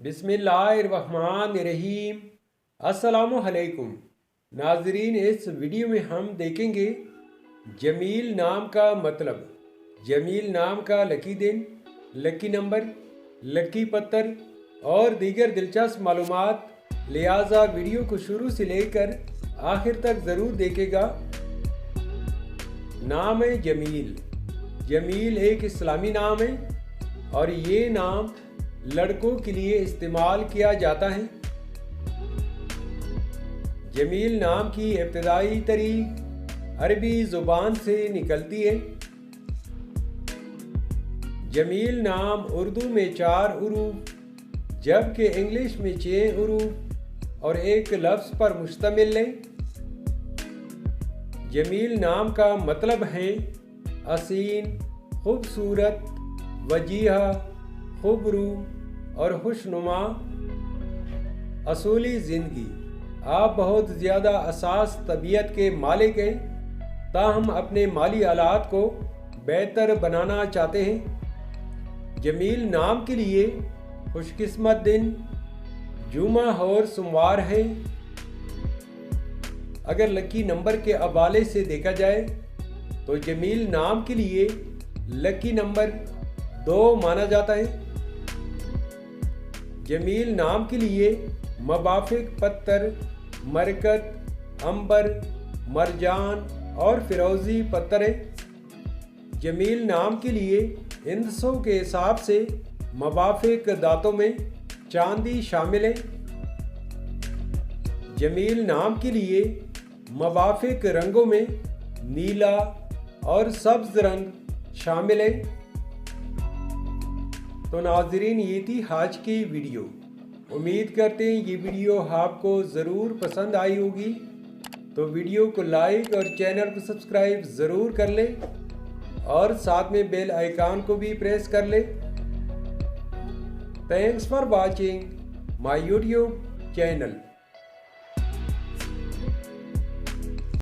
बिस्मिल्लाहिर्रहमानिर्रहीम। अस्सलामुअलैकुम नाजरीन, इस वीडियो में हम देखेंगे जमील नाम का मतलब, जमील नाम का लकी दिन, लकी नंबर, लकी पत्थर और दीगर दिलचस्प मालूमात। लिहाजा वीडियो को शुरू से लेकर आखिर तक ज़रूर देखेगा। नाम है जमील। जमील एक इस्लामी नाम है और ये नाम लड़कों के लिए इस्तेमाल किया जाता है। जमील नाम की इब्तिदाई तारीख अरबी ज़ुबान से निकलती है। जमील नाम उर्दू में 4 उरूफ जबकि इंग्लिश में 6 उरूफ और एक लफ्ज़ पर मुश्तमिल है। जमील नाम का मतलब है हसीन, खूबसूरत, वजीहा, खुबरू और खुशनुमा। असूली ज़िंदगी। आप बहुत ज़्यादा असास तबीयत के मालिक हैं, ताहम अपने माली हालात को बेहतर बनाना चाहते हैं। जमील नाम के लिए खुशकिस्मत दिन जुमा और सोमवार है। अगर लकी नंबर के हवाले से देखा जाए तो जमील नाम के लिए लकी नंबर 2 माना जाता है। जमील नाम के लिए मुवाफिक पत्थर मरकत, अंबर, मरजान और फिरोजी पत्थर है। जमील नाम के लिए हिंदसों के हिसाब से मुवाफिक दांतों में चांदी शामिल है। जमील नाम के लिए मुवाफिक रंगों में नीला और सब्ज रंग शामिल है। तो नाजरीन, ये थी आज की वीडियो। उम्मीद करते हैं ये वीडियो आपको ज़रूर पसंद आई होगी। तो वीडियो को लाइक और चैनल को सब्सक्राइब ज़रूर कर लें और साथ में बेल आइकन को भी प्रेस कर लें। Thanks for watching my YouTube channel.